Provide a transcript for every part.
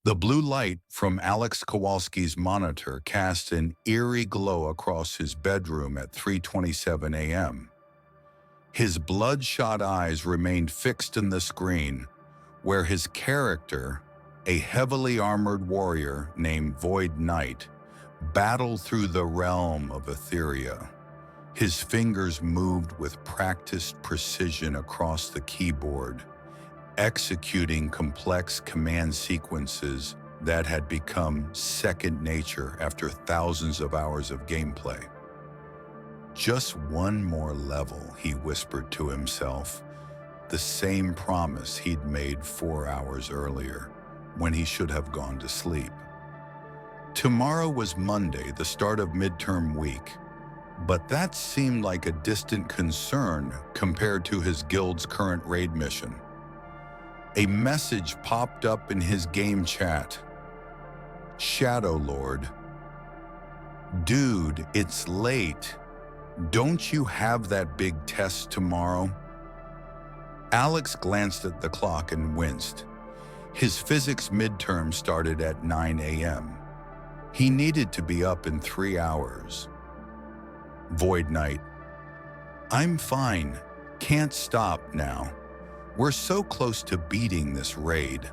The blue light from Alex Kowalski's monitor cast an eerie glow across his bedroom at 3:27 a.m. His bloodshot eyes remained fixed in the screen, where his character, a heavily armored warrior named Void Knight, battled through the realm of Etheria. His fingers moved with practiced precision across the keyboard, executing complex command sequences that had become second nature after thousands of hours of gameplay. Just one more level, he whispered to himself, the same promise he'd made 4 hours earlier, when he should have gone to sleep. Tomorrow was Monday, the start of midterm week, but that seemed like a distant concern compared to his guild's current raid mission. A message popped up in his game chat. Shadow Lord. Dude, it's late. Don't you have that big test tomorrow? Alex glanced at the clock and winced. His physics midterm started at 9 a.m. He needed to be up in 3 hours. Void Knight. I'm fine. Can't stop now. We're so close to beating this raid.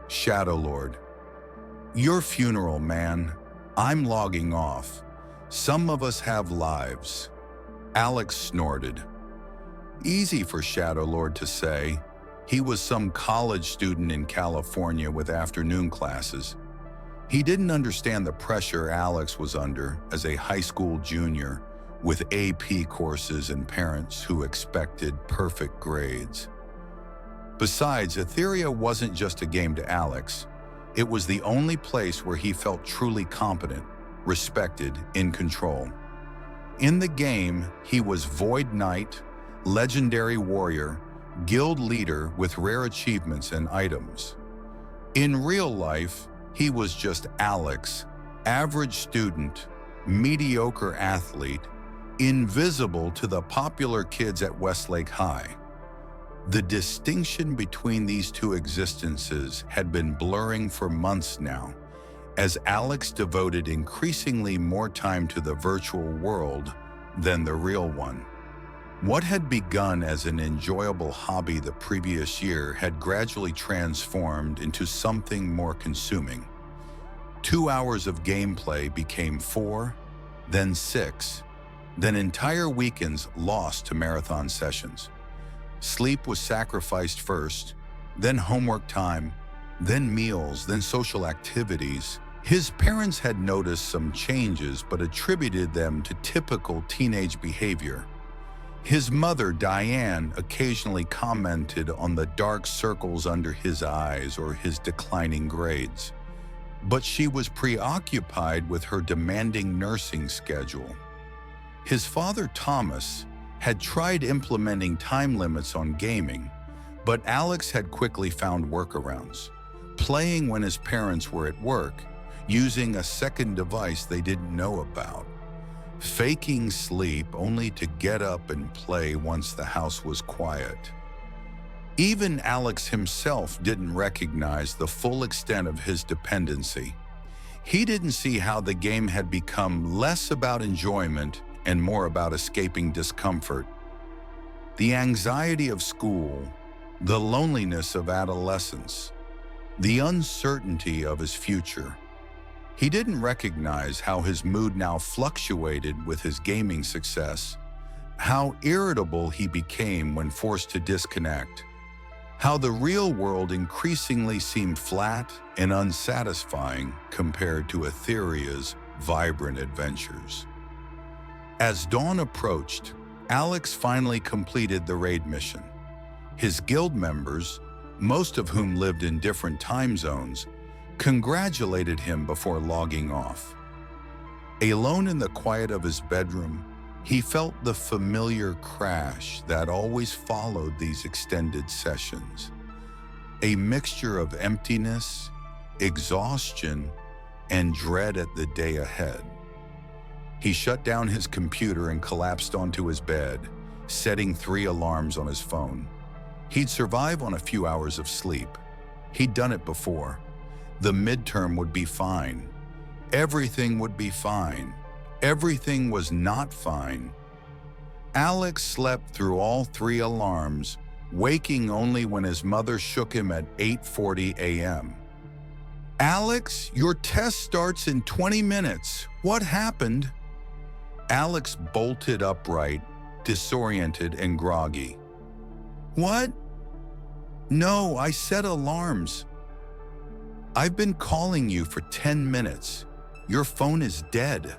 Shadow Lord. Your funeral, man. I'm logging off. Some of us have lives. Alex snorted. Easy for Shadow Lord to say. He was some college student in California with afternoon classes. He didn't understand the pressure Alex was under as a high school junior with AP courses and parents who expected perfect grades. Besides, Etheria wasn't just a game to Alex. It was the only place where he felt truly competent, respected, in control. In the game, he was Void Knight, legendary warrior, guild leader with rare achievements and items. In real life, he was just Alex, average student, mediocre athlete, invisible to the popular kids at Westlake High. The distinction between these two existences had been blurring for months now, as Alex devoted increasingly more time to the virtual world than the real one. What had begun as an enjoyable hobby the previous year had gradually transformed into something more consuming. 2 hours of gameplay became 4, then 6, then entire weekends lost to marathon sessions. Sleep was sacrificed first, then homework time, then meals, then social activities. His parents had noticed some changes but attributed them to typical teenage behavior. His mother, Diane, occasionally commented on the dark circles under his eyes or his declining grades, but she was preoccupied with her demanding nursing schedule. His father, Thomas, had tried implementing time limits on gaming, but Alex had quickly found workarounds, playing when his parents were at work, using a second device they didn't know about, faking sleep only to get up and play once the house was quiet. Even Alex himself didn't recognize the full extent of his dependency. He didn't see how the game had become less about enjoyment and more about escaping discomfort. The anxiety of school, the loneliness of adolescence, the uncertainty of his future. He didn't recognize how his mood now fluctuated with his gaming success, how irritable he became when forced to disconnect, how the real world increasingly seemed flat and unsatisfying compared to Etheria's vibrant adventures. As dawn approached, Alex finally completed the raid mission. His guild members, most of whom lived in different time zones, congratulated him before logging off. Alone in the quiet of his bedroom, he felt the familiar crash that always followed these extended sessions. A mixture of emptiness, exhaustion, and dread at the day ahead. He shut down his computer and collapsed onto his bed, setting 3 alarms on his phone. He'd survive on a few hours of sleep. He'd done it before. The midterm would be fine. Everything would be fine. Everything was not fine. Alex slept through all 3 alarms, waking only when his mother shook him at 8:40 a.m. "Alex, your test starts in 20 minutes. What happened?" Alex bolted upright, disoriented and groggy. "What?" "No, I set alarms. I've been calling you for 10 minutes. Your phone is dead."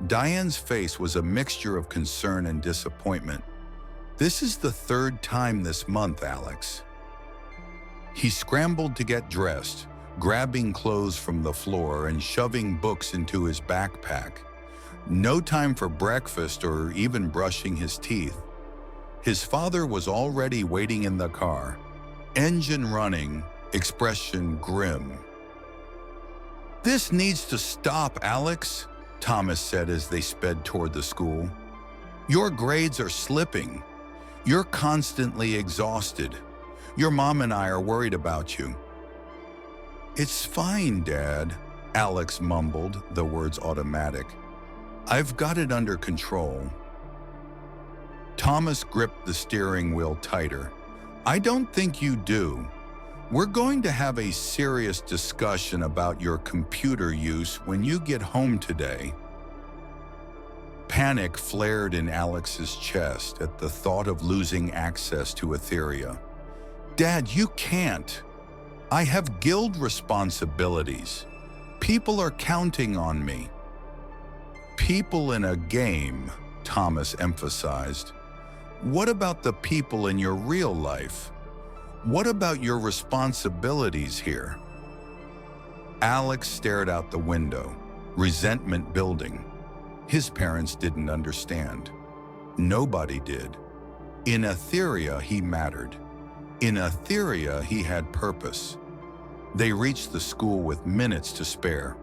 Diane's face was a mixture of concern and disappointment. "This is the 3rd time this month, Alex." He scrambled to get dressed, grabbing clothes from the floor and shoving books into his backpack. No time for breakfast or even brushing his teeth. His father was already waiting in the car, engine running, expression grim. "This needs to stop, Alex," Thomas said as they sped toward the school. "Your grades are slipping. You're constantly exhausted. Your mom and I are worried about you." "It's fine, Dad," Alex mumbled, the words automatic. "I've got it under control." Thomas gripped the steering wheel tighter. "I don't think you do. We're going to have a serious discussion about your computer use when you get home today." Panic flared in Alex's chest at the thought of losing access to Etheria. "Dad, you can't. I have guild responsibilities. People are counting on me." "People in a game," Thomas emphasized. "What about the people in your real life? What about your responsibilities here?" Alex stared out the window, resentment building. His parents didn't understand. Nobody did. In Etheria, he mattered. In Etheria, he had purpose. They reached the school with minutes to spare.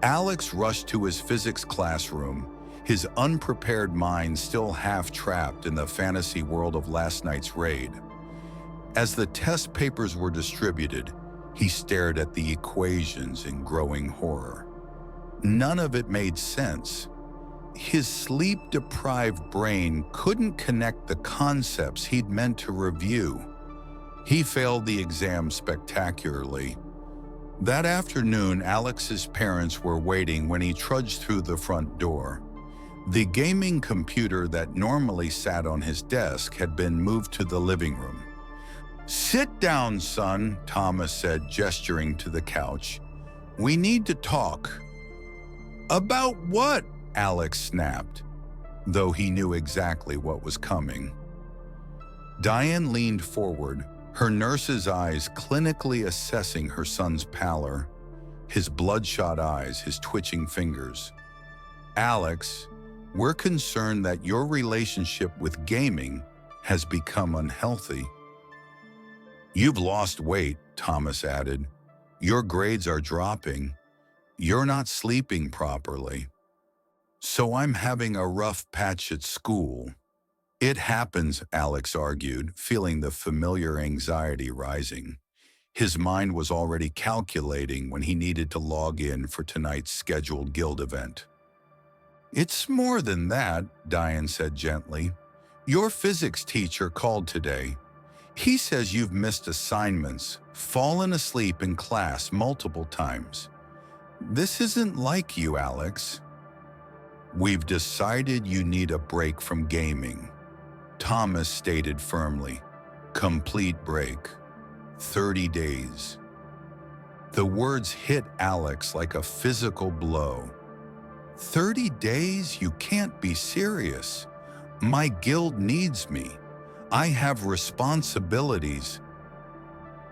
Alex rushed to his physics classroom, his unprepared mind still half-trapped in the fantasy world of last night's raid. As the test papers were distributed, he stared at the equations in growing horror. None of it made sense. His sleep-deprived brain couldn't connect the concepts he'd meant to review. He failed the exam spectacularly. That afternoon, Alex's parents were waiting when he trudged through the front door. The gaming computer that normally sat on his desk had been moved to the living room. "Sit down, son," Thomas said, gesturing to the couch. "We need to talk." "About what?" Alex snapped, though he knew exactly what was coming. Diane leaned forward, her nurse's eyes clinically assessing her son's pallor, his bloodshot eyes, his twitching fingers. "Alex, we're concerned that your relationship with gaming has become unhealthy." "You've lost weight," Thomas added. "Your grades are dropping. You're not sleeping properly. So I'm having a rough patch at school." "It happens," Alex argued, feeling the familiar anxiety rising. His mind was already calculating when he needed to log in for tonight's scheduled guild event. "It's more than that," Diane said gently. "Your physics teacher called today. He says you've missed assignments, fallen asleep in class multiple times. This isn't like you, Alex." "We've decided you need a break from gaming," Thomas stated firmly. "Complete break. 30 days. The words hit Alex like a physical blow. 30 days? You can't be serious. My guild needs me. I have responsibilities."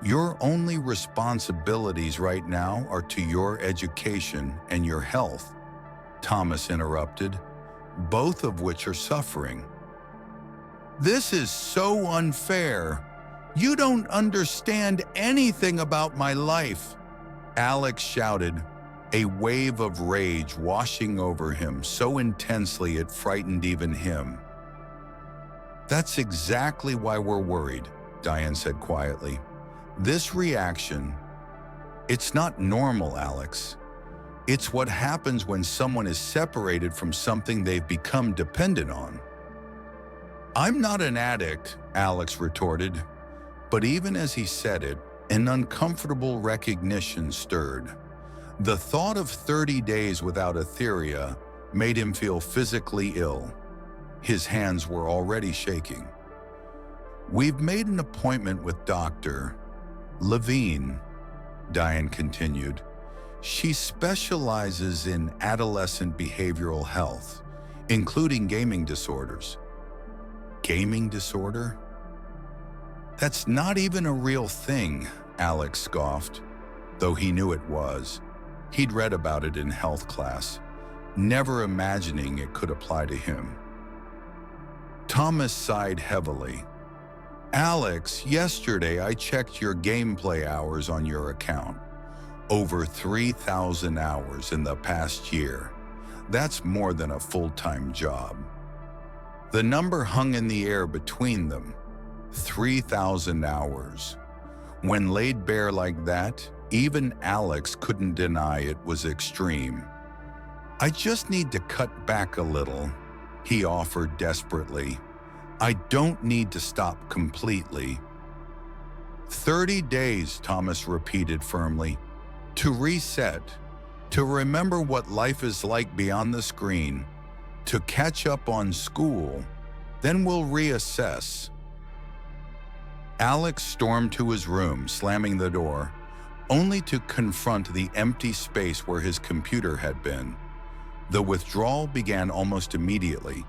"Your only responsibilities right now are to your education and your health," Thomas interrupted, "both of which are suffering." "This is so unfair. You don't understand anything about my life," Alex shouted, a wave of rage washing over him so intensely it frightened even him. "That's exactly why we're worried," Diane said quietly. "This reaction, It's not normal, Alex. It's what happens when someone is separated from something they've become dependent on. I'm not an addict, Alex retorted, but even as he said it, an uncomfortable recognition stirred. The thought of 30 days without Etheria made him feel physically ill. His hands were already shaking. We've made an appointment with Dr. Levine, Diane continued. She specializes in adolescent behavioral health, including gaming disorders. Gaming disorder? That's not even a real thing, Alex scoffed, though he knew it was. He'd read about it in health class, never imagining it could apply to him. Thomas sighed heavily. Alex, yesterday I checked your gameplay hours on your account. Over 3,000 hours in the past year. That's more than a full-time job. The number hung in the air between them. 3,000 hours. When laid bare like that, even Alex couldn't deny it was extreme. I just need to cut back a little, he offered desperately. I don't need to stop completely. 30 days, Thomas repeated firmly. To reset, to remember what life is like beyond the screen, to catch up on school, then we'll reassess. Alex stormed to his room, slamming the door, only to confront the empty space where his computer had been. The withdrawal began almost immediately.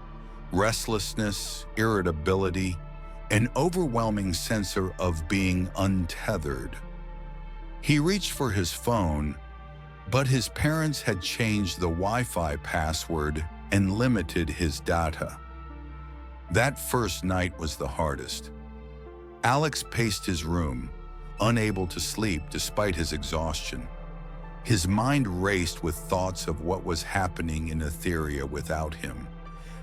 Restlessness, irritability, an overwhelming sense of being untethered. He reached for his phone, but his parents had changed the Wi-Fi password and limited his data. That first night was the hardest. Alex paced his room, unable to sleep despite his exhaustion. His mind raced with thoughts of what was happening in Etheria without him,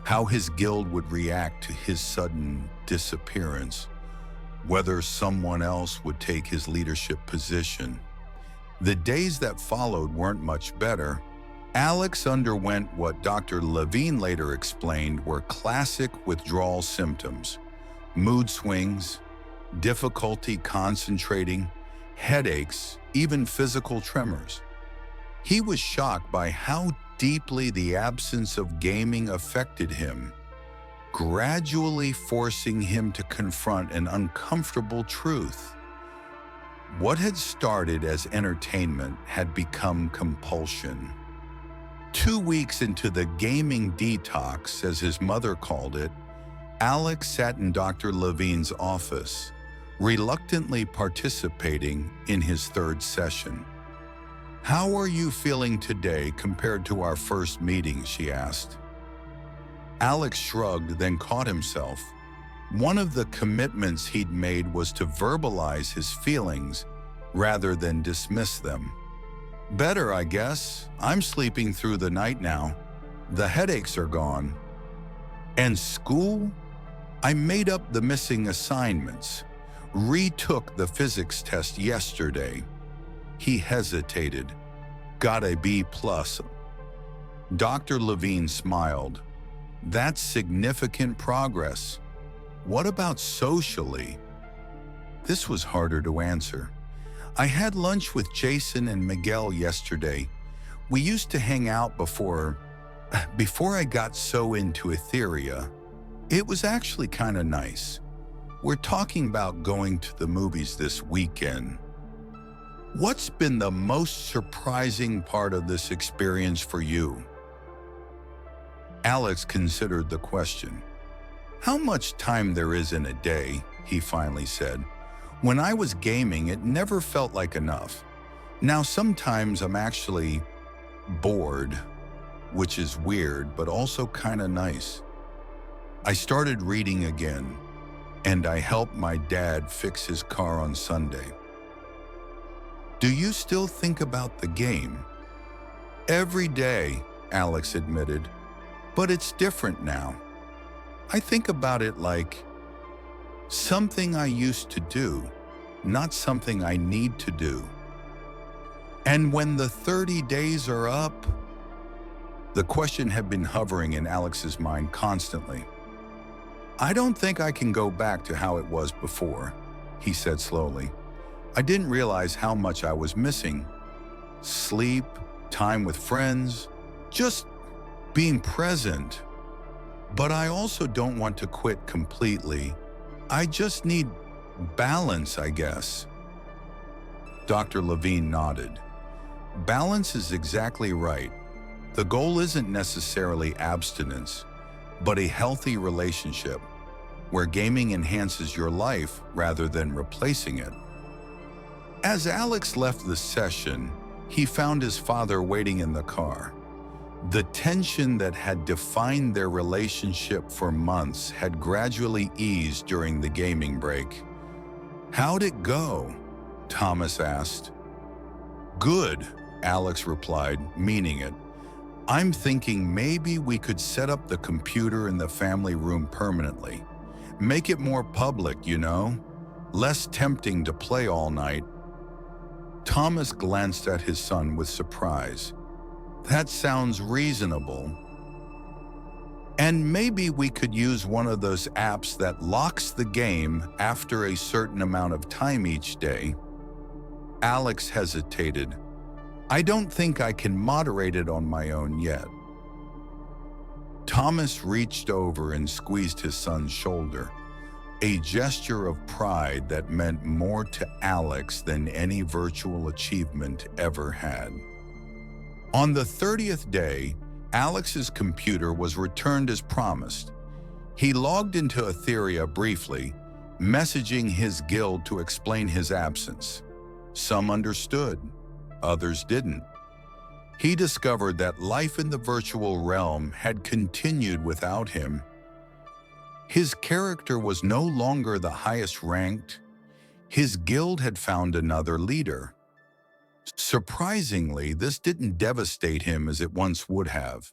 how his guild would react to his sudden disappearance, whether someone else would take his leadership position. The days that followed weren't much better. Alex underwent what Dr. Levine later explained were classic withdrawal symptoms: mood swings, difficulty concentrating, headaches, even physical tremors. He was shocked by how deeply the absence of gaming affected him, gradually forcing him to confront an uncomfortable truth. What had started as entertainment had become compulsion. 2 weeks into the gaming detox, as his mother called it, Alex sat in Dr. Levine's office, reluctantly participating in his third session. How are you feeling today compared to our first meeting, she asked. Alex shrugged, then caught himself. One of the commitments he'd made was to verbalize his feelings rather than dismiss them. Better, I guess. I'm sleeping through the night now. The headaches are gone. And school? I made up the missing assignments. Retook the physics test yesterday. He hesitated. Got a B+. Dr. Levine smiled. That's significant progress. What about socially? This was harder to answer. I had lunch with Jason and Miguel yesterday. We used to hang out before I got so into Etheria. It was actually kind of nice. We're talking about going to the movies this weekend. What's been the most surprising part of this experience for you? Alex considered the question. How much time there is in a day, he finally said. When I was gaming, it never felt like enough. Now sometimes I'm actually bored, which is weird, but also kind of nice. I started reading again, and I helped my dad fix his car on Sunday. Do you still think about the game? Every day, Alex admitted, but it's different now. I think about it like something I used to do, not something I need to do. And when the 30 days are up? The question had been hovering in Alex's mind constantly. I don't think I can go back to how it was before, he said slowly. I didn't realize how much I was missing. Sleep, time with friends, just being present. But I also don't want to quit completely. I just need balance, I guess. Dr. Levine nodded. Balance is exactly right. The goal isn't necessarily abstinence, but a healthy relationship where gaming enhances your life rather than replacing it. As Alex left the session, he found his father waiting in the car. The tension that had defined their relationship for months had gradually eased during the gaming break. How'd it go? Thomas asked. Good, Alex replied, meaning it. I'm thinking maybe we could set up the computer in the family room permanently. Make it more public, you know? Less tempting to play all night. Thomas glanced at his son with surprise. That sounds reasonable. And maybe we could use one of those apps that locks the game after a certain amount of time each day. Alex hesitated. I don't think I can moderate it on my own yet. Thomas reached over and squeezed his son's shoulder, a gesture of pride that meant more to Alex than any virtual achievement ever had. On the 30th day, Alex's computer was returned as promised. He logged into Etheria briefly, messaging his guild to explain his absence. Some understood, others didn't. He discovered that life in the virtual realm had continued without him. His character was no longer the highest ranked. His guild had found another leader. Surprisingly, this didn't devastate him as it once would have.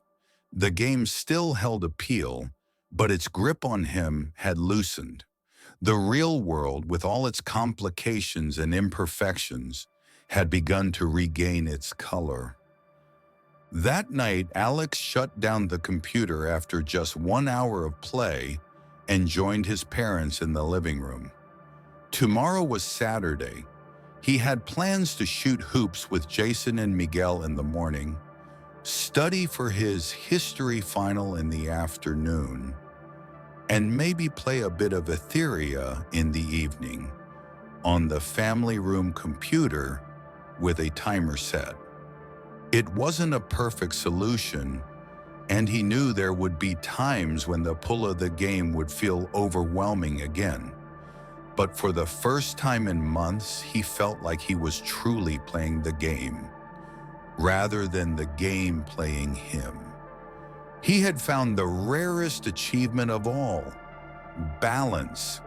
The game still held appeal, but its grip on him had loosened. The real world, with all its complications and imperfections, had begun to regain its color. That night, Alex shut down the computer after just 1 hour of play and joined his parents in the living room. Tomorrow was Saturday. He had plans to shoot hoops with Jason and Miguel in the morning, study for his history final in the afternoon, and maybe play a bit of Etheria in the evening on the family room computer with a timer set. It wasn't a perfect solution, and he knew there would be times when the pull of the game would feel overwhelming again. But for the first time in months, he felt like he was truly playing the game, rather than the game playing him. He had found the rarest achievement of all, balance.